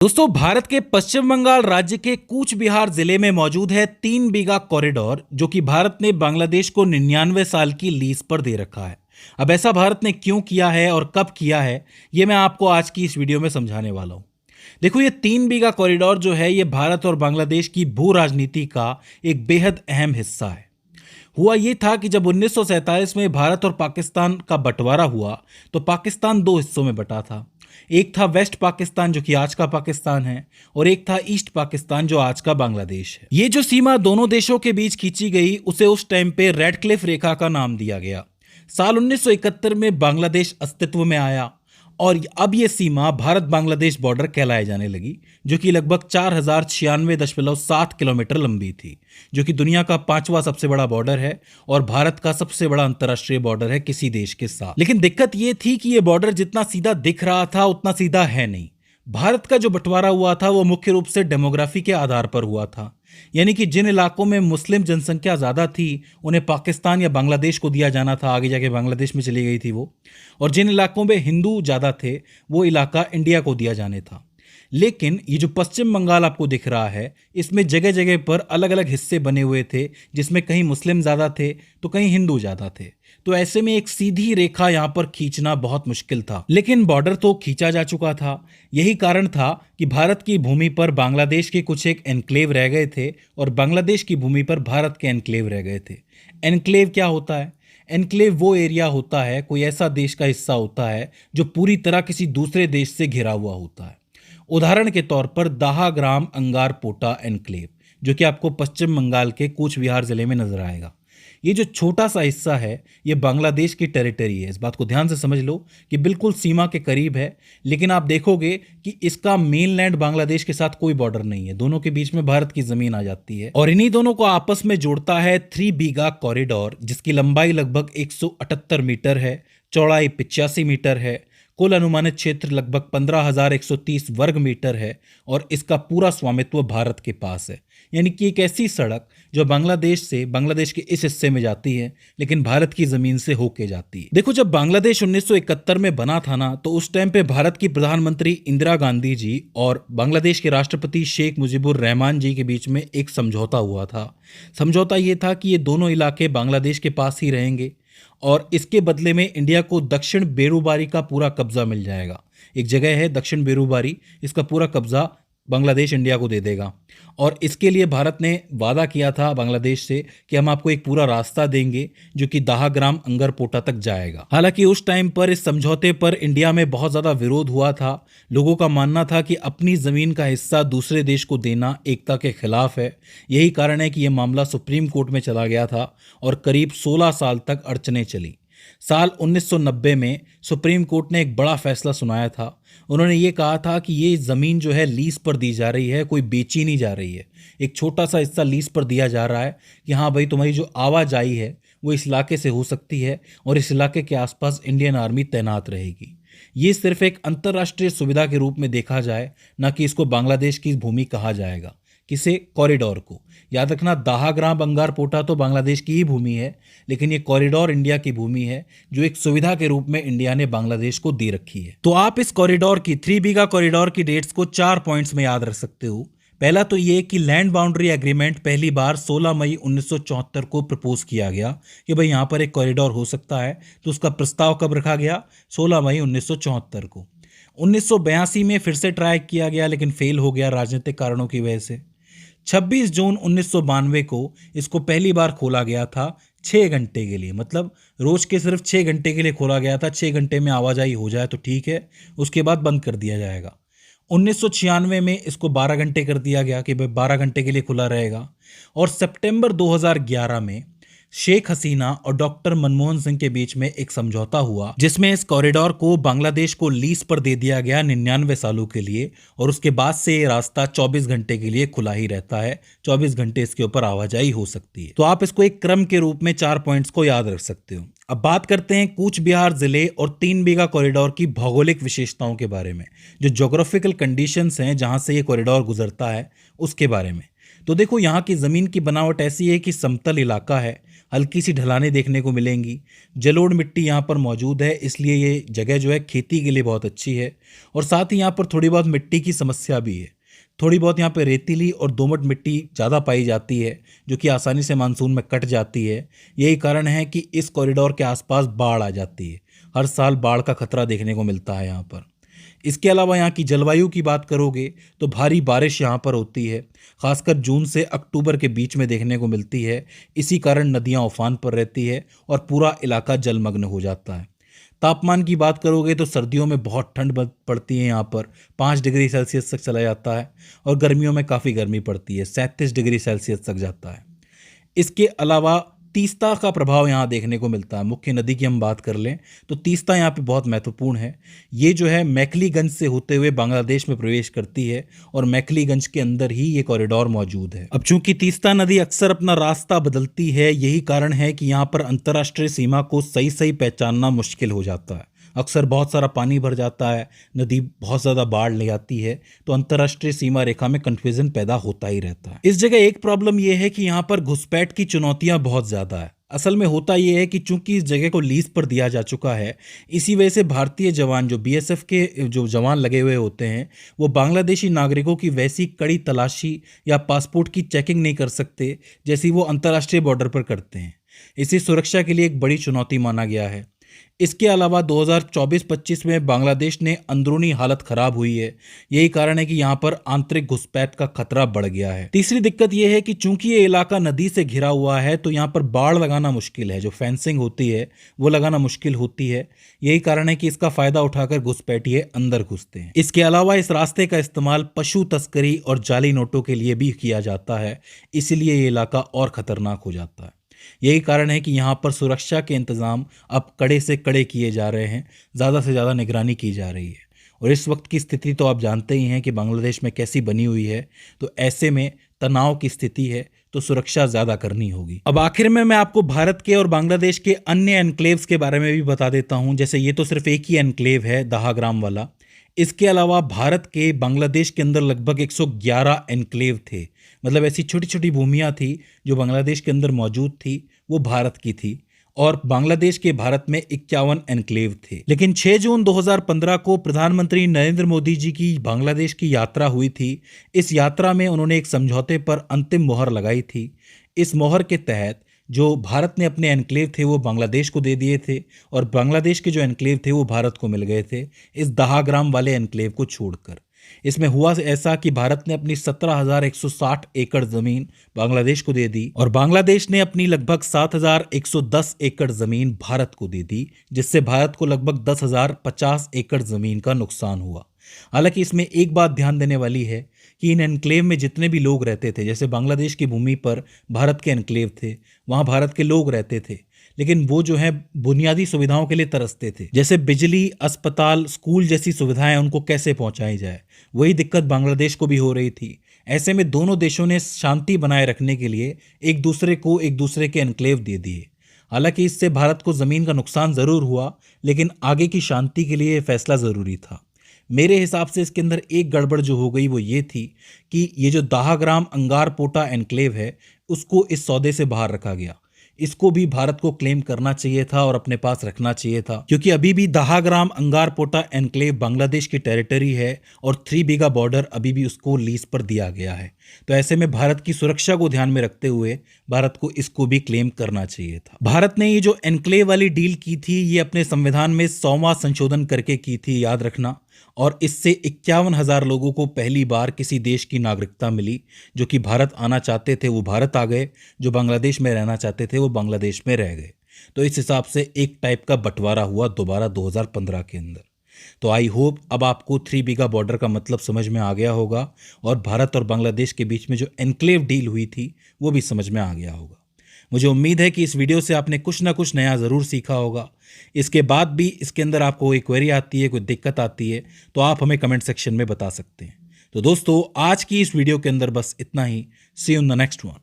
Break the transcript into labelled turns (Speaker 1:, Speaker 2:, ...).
Speaker 1: दोस्तों, भारत के पश्चिम बंगाल राज्य के कूच बिहार जिले में मौजूद है 3 बीघा कॉरिडोर, जो कि भारत ने बांग्लादेश को 99 साल की लीज पर दे रखा है। अब ऐसा भारत ने क्यों किया है और कब किया है, ये मैं आपको आज की इस वीडियो में समझाने वाला हूं। देखो, ये 3 बीघा कॉरिडोर जो है, ये भारत और बांग्लादेश की भू राजनीति का एक बेहद अहम हिस्सा है। हुआ ये था कि जब 1947 में भारत और पाकिस्तान का बंटवारा हुआ, तो पाकिस्तान दो हिस्सों में बटा था। एक था वेस्ट पाकिस्तान, जो कि आज का पाकिस्तान है, और एक था ईस्ट पाकिस्तान, जो आज का बांग्लादेश है। ये जो सीमा दोनों देशों के बीच खींची गई, उसे उस टाइम पे रेडक्लिफ रेखा का नाम दिया गया। साल 1971 में बांग्लादेश अस्तित्व में आया और अब ये सीमा भारत बांग्लादेश बॉर्डर कहलाए जाने लगी, जो कि लगभग 4096.7 किलोमीटर लंबी थी, जो कि दुनिया का 5वां सबसे बड़ा बॉर्डर है और भारत का सबसे बड़ा अंतर्राष्ट्रीय बॉर्डर है किसी देश के साथ। लेकिन दिक्कत ये थी कि ये बॉर्डर जितना सीधा दिख रहा था उतना सीधा है नहीं। भारत का जो बंटवारा हुआ था वो मुख्य रूप से डेमोग्राफी के आधार पर हुआ था, यानी कि जिन इलाकों में मुस्लिम जनसंख्या ज्यादा थी उन्हें पाकिस्तान या बांग्लादेश को दिया जाना था, आगे जाके बांग्लादेश में चली गई थी वो, और जिन इलाकों में हिंदू ज्यादा थे वो इलाका इंडिया को दिया जाने था। लेकिन ये जो पश्चिम बंगाल आपको दिख रहा है, इसमें जगह जगह पर अलग अलग हिस्से बने हुए थे, जिसमें कहीं मुस्लिम ज्यादा थे तो कहीं हिंदू ज्यादा थे। तो ऐसे में एक सीधी रेखा यहां पर खींचना बहुत मुश्किल था, लेकिन बॉर्डर तो खींचा जा चुका था। यही कारण था कि भारत की भूमि पर बांग्लादेश के कुछ एक एनक्लेव रह गए थे और बांग्लादेश की भूमि पर भारत के एनक्लेव रह गए थे। एनक्लेव क्या होता है? एनक्लेव वो एरिया होता है, कोई ऐसा देश का हिस्सा होता है जो पूरी तरह किसी दूसरे देश से घिरा हुआ होता है। उदाहरण के तौर पर दाहाग्राम अंगार पोटा एनक्लेव, जो कि आपको पश्चिम बंगाल के कूच बिहार जिले में नजर आएगा। ये जो छोटा सा हिस्सा है, ये बांग्लादेश की टेरिटरी है। इस बात को ध्यान से समझ लो कि बिल्कुल सीमा के करीब है, लेकिन आप देखोगे कि इसका मेनलैंड बांग्लादेश के साथ कोई बॉर्डर नहीं है, दोनों के बीच में भारत की जमीन आ जाती है। और इन्हीं दोनों को आपस में जोड़ता है 3 बीघा कॉरिडोर, जिसकी लंबाई लगभग 178 मीटर है, चौड़ाई 85 मीटर है, कुल अनुमानित क्षेत्र लगभग 15,130 वर्ग मीटर है और इसका पूरा स्वामित्व भारत के पास है। यानी कि एक ऐसी सड़क जो बांग्लादेश से बांग्लादेश के इस हिस्से में जाती है, लेकिन भारत की जमीन से होके जाती है। देखो, जब बांग्लादेश 1971 में बना था ना, तो उस टाइम पे भारत की प्रधानमंत्री इंदिरा गांधी जी और बांग्लादेश के राष्ट्रपति शेख मुजीबुर रहमान जी के बीच में एक समझौता हुआ था। समझौता ये था कि ये दोनों इलाके बांग्लादेश के पास ही रहेंगे और इसके बदले में इंडिया को दक्षिण बेरूबारी का पूरा कब्जा मिल जाएगा। एक जगह है दक्षिण बेरूबारी, इसका पूरा कब्जा बांग्लादेश इंडिया को दे देगा। और इसके लिए भारत ने वादा किया था बांग्लादेश से कि हम आपको एक पूरा रास्ता देंगे जो कि दाहाग्राम अंगरपोटा तक जाएगा। हालांकि उस टाइम पर इस समझौते पर इंडिया में बहुत ज्यादा विरोध हुआ था। लोगों का मानना था कि अपनी जमीन का हिस्सा दूसरे देश को देना एकता के खिलाफ है। यही कारण है कि यह मामला सुप्रीम कोर्ट में चला गया था और करीब 16 साल तक अड़चने चली। साल 1990 में सुप्रीम कोर्ट ने एक बड़ा फैसला सुनाया था। उन्होंने ये कहा था कि ये ज़मीन जो है लीज पर दी जा रही है, कोई बेची नहीं जा रही है। एक छोटा सा हिस्सा लीज पर दिया जा रहा है कि हाँ भाई, तुम्हारी जो आवाजाही है वो इस इलाके से हो सकती है और इस इलाके के आसपास इंडियन आर्मी तैनात रहेगी। ये सिर्फ एक अंतर्राष्ट्रीय सुविधा के रूप में देखा जाए, ना कि इसको बांग्लादेश की भूमि कहा जाएगा। किसे? कॉरिडोर को। याद रखना, दाहाग्राम बंगार पोटा तो बांग्लादेश की ही भूमि है, लेकिन ये कॉरिडोर इंडिया की भूमि है, जो एक सुविधा के रूप में इंडिया ने बांग्लादेश को दे रखी है। तो आप इस कॉरिडोर की 3 बीघा कॉरिडोर की डेट्स को 4 पॉइंट्स में याद रख सकते हो। पहला तो ये कि लैंड बाउंड्री एग्रीमेंट पहली बार 16 मई 1974 को प्रपोज किया गया कि भाई यहाँ पर एक कॉरिडोर हो सकता है। तो उसका प्रस्ताव कब रखा गया? 16 मई 1974 को। 1982 में फिर से ट्राई किया गया, लेकिन फेल हो गया राजनीतिक कारणों की वजह से। 26 जून 1992 को इसको पहली बार खोला गया था 6 घंटे के लिए, मतलब रोज के सिर्फ 6 घंटे के लिए खोला गया था। 6 घंटे में आवाजाही हो जाए तो ठीक है, उसके बाद बंद कर दिया जाएगा। 1996 में इसको 12 घंटे कर दिया गया कि भाई 12 घंटे के लिए खुला रहेगा। और सितंबर 2011 में शेख हसीना और डॉक्टर मनमोहन सिंह के बीच में एक समझौता हुआ, जिसमें इस कॉरिडोर को बांग्लादेश को लीज पर दे दिया गया 99 सालों के लिए, और उसके बाद से ये रास्ता 24 घंटे के लिए खुला ही रहता है। 24 घंटे इसके ऊपर आवाजाही हो सकती है। तो आप इसको एक क्रम के रूप में 4 पॉइंट्स को याद रख सकते हो। अब बात करते हैं कूच बिहार जिले और 3 बीघा कॉरिडोर की भौगोलिक विशेषताओं के बारे में, जो ज्योग्राफिकल कंडीशंस हैं जहां से ये कॉरिडोर गुजरता है उसके बारे में। तो देखो, यहाँ की जमीन की बनावट ऐसी है कि समतल इलाका है, हल्की सी ढलानें देखने को मिलेंगी। जलोढ़ मिट्टी यहाँ पर मौजूद है, इसलिए ये जगह जो है खेती के लिए बहुत अच्छी है। और साथ ही यहाँ पर थोड़ी बहुत मिट्टी की समस्या भी है। थोड़ी बहुत यहाँ पे रेतीली और दोमट मिट्टी ज़्यादा पाई जाती है, जो कि आसानी से मानसून में कट जाती है। यही कारण है कि इस कॉरिडोर के आसपास बाढ़ आ जाती है। हर साल बाढ़ का खतरा देखने को मिलता है यहाँ पर। इसके अलावा यहाँ की जलवायु की बात करोगे तो भारी बारिश यहाँ पर होती है, खासकर जून से अक्टूबर के बीच में देखने को मिलती है। इसी कारण नदियाँ उफान पर रहती है और पूरा इलाका जलमग्न हो जाता है। तापमान की बात करोगे तो सर्दियों में बहुत ठंड पड़ती है, यहाँ पर 5 डिग्री सेल्सियस तक चला जाता है। और गर्मियों में काफ़ी गर्मी पड़ती है, 37 डिग्री सेल्सियस तक जाता है। इसके अलावा तीस्ता का प्रभाव यहाँ देखने को मिलता है। मुख्य नदी की हम बात कर लें तो तीस्ता यहाँ पे बहुत महत्वपूर्ण है। ये जो है मैखलीगंज से होते हुए बांग्लादेश में प्रवेश करती है और मैखलीगंज के अंदर ही ये कॉरिडोर मौजूद है। अब चूंकि तीस्ता नदी अक्सर अपना रास्ता बदलती है, यही कारण है कि यहाँ पर अंतर्राष्ट्रीय सीमा को सही सही पहचानना मुश्किल हो जाता है। अक्सर बहुत सारा पानी भर जाता है, नदी बहुत ज़्यादा बाढ़ ले आती है, तो अंतर्राष्ट्रीय सीमा रेखा में कन्फ्यूजन पैदा होता ही रहता है। इस जगह एक प्रॉब्लम यह है कि यहाँ पर घुसपैठ की चुनौतियाँ बहुत ज़्यादा है। असल में होता यह है कि चूंकि इस जगह को लीज पर दिया जा चुका है, इसी वजह से भारतीय जवान जो बीएसएफ के जो जवान लगे हुए होते हैं, वो बांग्लादेशी नागरिकों की वैसी कड़ी तलाशी या पासपोर्ट की चेकिंग नहीं कर सकते जैसी वो अंतर्राष्ट्रीय बॉर्डर पर करते हैं। इसे सुरक्षा के लिए एक बड़ी चुनौती माना गया है। इसके अलावा 2024-25 में बांग्लादेश ने अंदरूनी हालत खराब हुई है। यही कारण है कि यहाँ पर आंतरिक घुसपैठ का खतरा बढ़ गया है। तीसरी दिक्कत यह है कि चूंकि ये इलाका नदी से घिरा हुआ है, तो यहाँ पर बाड़ लगाना मुश्किल है। जो फेंसिंग होती है वो लगाना मुश्किल होती है। यही कारण है कि इसका फायदा उठाकर घुसपैठिए अंदर घुसते हैं। इसके अलावा इस रास्ते का इस्तेमाल पशु तस्करी और जाली नोटों के लिए भी किया जाता है, इसलिए ये इलाका और खतरनाक हो जाता है। यही कारण है कि यहाँ पर सुरक्षा के इंतज़ाम अब कड़े से कड़े किए जा रहे हैं, ज़्यादा से ज़्यादा निगरानी की जा रही है। और इस वक्त की स्थिति तो आप जानते ही हैं कि बांग्लादेश में कैसी बनी हुई है, तो ऐसे में तनाव की स्थिति है, तो सुरक्षा ज़्यादा करनी होगी। अब आखिर में मैं आपको भारत के और बांग्लादेश के अन्य एनक्लेव्स के बारे में भी बता देता हूँ। जैसे ये तो सिर्फ एक ही एनक्लेव है, दहाग्राम वाला। इसके अलावा भारत के बांग्लादेश के अंदर लगभग 111 एनक्लेव थे। मतलब ऐसी छोटी छोटी भूमियाँ थी जो बांग्लादेश के अंदर मौजूद थी, वो भारत की थी। और बांग्लादेश के भारत में 51 एनक्लेव थे। लेकिन 6 जून 2015 को प्रधानमंत्री नरेंद्र मोदी जी की बांग्लादेश की यात्रा हुई थी। इस यात्रा में उन्होंने एक समझौते पर अंतिम मोहर लगाई थी। इस मोहर के तहत जो भारत ने अपने एनक्लेव थे वो बांग्लादेश को दे दिए थे, और बांग्लादेश के जो एनक्लेव थे वो भारत को मिल गए थे, इस दहाग्राम वाले एनक्लेव को छोड़कर। इसमें हुआ ऐसा कि भारत ने अपनी 17,160 एकड़ जमीन बांग्लादेश को दे दी, और बांग्लादेश ने अपनी लगभग 7,110 एकड़ जमीन भारत को दे दी, जिससे भारत को लगभग 10,050 एकड़ जमीन का नुकसान हुआ। हालांकि इसमें एक बात ध्यान देने वाली है कि इन एनक्लेव में जितने भी लोग रहते थे, जैसे बांग्लादेश की भूमि पर भारत के एनक्लेव थे, वहाँ भारत के लोग रहते थे, लेकिन वो जो है बुनियादी सुविधाओं के लिए तरसते थे। जैसे बिजली, अस्पताल, स्कूल जैसी सुविधाएं उनको कैसे पहुंचाई जाए, वही दिक्कत बांग्लादेश को भी हो रही थी। ऐसे में दोनों देशों ने शांति बनाए रखने के लिए एक दूसरे के एनक्लेव दे दिए। हालांकि इससे भारत को ज़मीन का नुकसान ज़रूर हुआ, लेकिन आगे की शांति के लिए फैसला ज़रूरी था। मेरे हिसाब से इसके अंदर एक गड़बड़ जो हो गई वो ये थी कि ये जो दहाग्राम अंगारपोटा एनक्लेव है, उसको इस सौदे से बाहर रखा गया। इसको भी भारत को क्लेम करना चाहिए था और अपने पास रखना चाहिए था, क्योंकि अभी भी दहाग्राम अंगारपोटा एनक्लेव बांग्लादेश की टेरिटरी है और 3 बीघा बॉर्डर अभी भी उसको लीज पर दिया गया है। तो ऐसे में भारत की सुरक्षा को ध्यान में रखते हुए भारत को इसको भी क्लेम करना चाहिए था। भारत ने ये जो एनक्लेव वाली डील की थी, ये अपने संविधान में 100वां संशोधन करके की थी, याद रखना। और इससे 51,000 लोगों को पहली बार किसी देश की नागरिकता मिली। जो कि भारत आना चाहते थे वो भारत आ गए, जो बांग्लादेश में रहना चाहते थे वो बांग्लादेश में रह गए। तो इस हिसाब से एक टाइप का बंटवारा हुआ दोबारा 2015 के अंदर। तो आई होप अब आपको 3 बीघा बॉर्डर का मतलब समझ में आ गया होगा, और भारत और बांग्लादेश के बीच में जो एनक्लेव डील हुई थी वो भी समझ में आ गया होगा। मुझे उम्मीद है कि इस वीडियो से आपने कुछ ना कुछ नया ज़रूर सीखा होगा। इसके बाद भी इसके अंदर आपको कोई क्वेरी आती है, कोई दिक्कत आती है, तो आप हमें कमेंट सेक्शन में बता सकते हैं। तो दोस्तों, आज की इस वीडियो के अंदर बस इतना ही। See you in the next one.